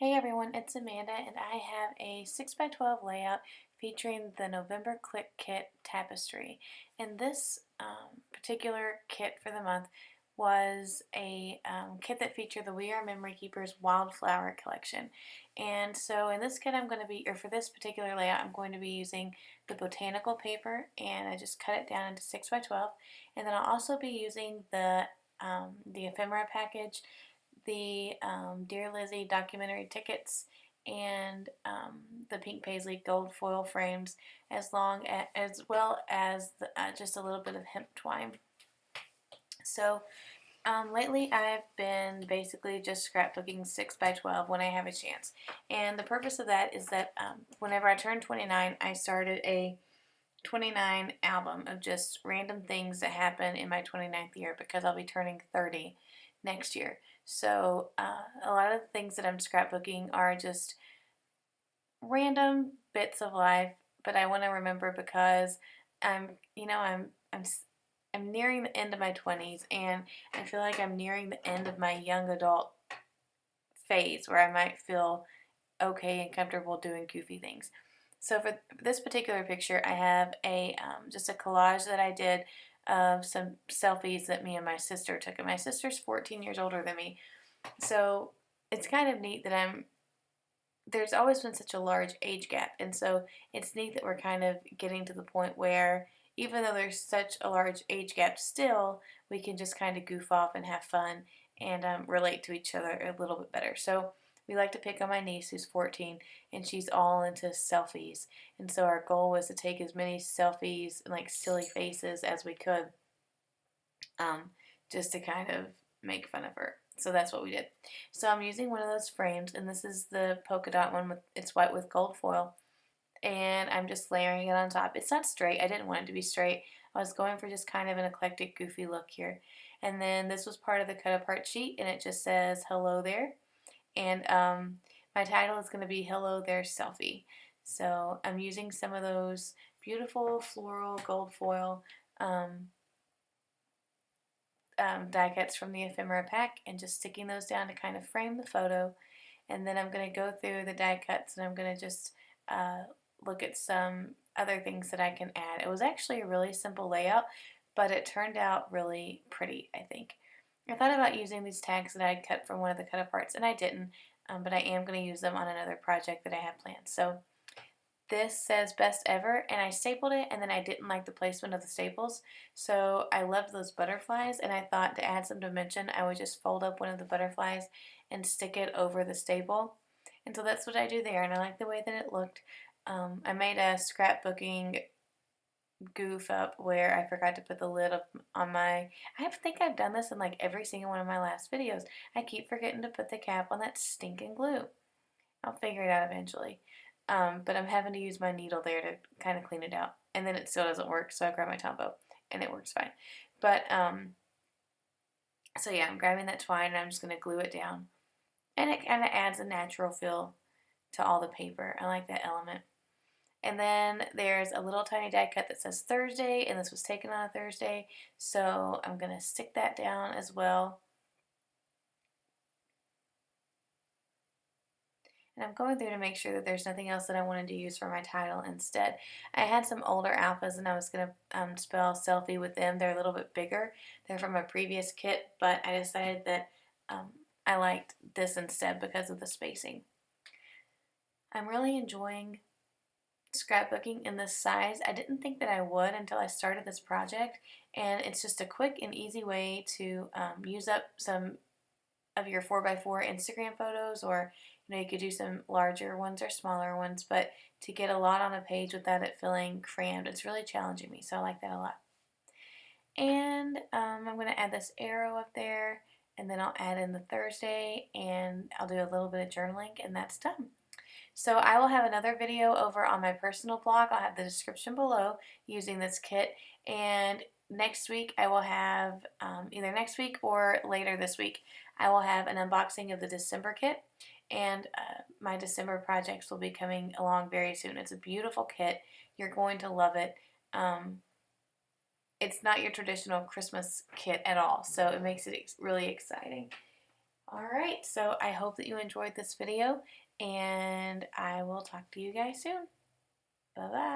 Hey everyone, it's Amanda and I have a 6x12 layout featuring the November Click Kit Tapestry. And this particular kit for the month was a kit that featured the We Are Memory Keepers Wildflower Collection. And so in this kit for this particular layout, I'm going to be using the botanical paper, and I just cut it down into 6x12. And then I'll also be using the ephemera package, the Dear Lizzie documentary tickets, and the pink paisley gold foil frames, as well as just a little bit of hemp twine. So lately I've been basically just scrapbooking 6x12 when I have a chance, and the purpose of that is that whenever I turned 29, I started a 29 album of just random things that happen in my 29th year, because I'll be turning 30 next year. So a lot of the things that I'm scrapbooking are just random bits of life, but I want to remember because I'm nearing the end of my 20s, and I feel like I'm nearing the end of my young adult phase where I might feel okay and comfortable doing goofy things. So for this particular picture, I have just a collage that I did of some selfies that me and my sister took. And my sister's 14 years older than me. So it's kind of neat that there's always been such a large age gap. And so it's neat that we're kind of getting to the point where even though there's such a large age gap, still we can just kind of goof off and have fun and relate to each other a little bit better. So we like to pick on my niece, who's 14, and she's all into selfies. And so our goal was to take as many selfies and like silly faces as we could, just to kind of make fun of her. So that's what we did. So I'm using one of those frames, and this is the polka dot one. It's white with gold foil, and I'm just layering it on top. It's not straight. I didn't want it to be straight. I was going for just kind of an eclectic, goofy look here. And then this was part of the cut apart sheet, and it just says hello there. And my title is going to be Hello There Selfie. So I'm using some of those beautiful floral gold foil die cuts from the ephemera pack, and just sticking those down to kind of frame the photo. And then I'm going to go through the die cuts, and I'm going to just look at some other things that I can add. It was actually a really simple layout, but it turned out really pretty, I think. I thought about using these tags that I had cut from one of the cut aparts, and I didn't, but I am going to use them on another project that I have planned. So this says best ever, and I stapled it, and then I didn't like the placement of the staples, so I loved those butterflies, and I thought to add some dimension I would just fold up one of the butterflies and stick it over the staple. And so that's what I do there, and I like the way that it looked. I made a scrapbooking goof up where I forgot to put the lid on my, I think I've done this in like every single one of my last videos. I keep forgetting to put the cap on that stinking glue. I'll figure it out eventually. But I'm having to use my needle there to kind of clean it out. And then it still doesn't work, so I grab my Tombow, and it works fine. But, so yeah, I'm grabbing that twine, and I'm just going to glue it down. And it kind of adds a natural feel to all the paper. I like that element. And then there's a little tiny die cut that says Thursday, and this was taken on a Thursday. So I'm going to stick that down as well. And I'm going through to make sure that there's nothing else that I wanted to use for my title instead. I had some older alphas, and I was going to spell selfie with them. They're a little bit bigger. They're from a previous kit, but I decided that I liked this instead because of the spacing. I'm really enjoying scrapbooking in this size. I didn't think that I would until I started this project, and it's just a quick and easy way to use up some of your 4x4 Instagram photos, or you could do some larger ones or smaller ones, but to get a lot on a page without it feeling crammed, it's really challenging me, so I like that a lot. And I'm going to add this arrow up there, and then I'll add in the Thursday, and I'll do a little bit of journaling, and that's done. So I will have another video over on my personal blog. I'll have the description below using this kit, and next week I will have, either next week or later this week, I will have an unboxing of the December kit, and my December projects will be coming along very soon. It's a beautiful kit. You're going to love it. It's not your traditional Christmas kit at all, so it makes it really exciting. Alright, so I hope that you enjoyed this video, and I will talk to you guys soon. Bye-bye.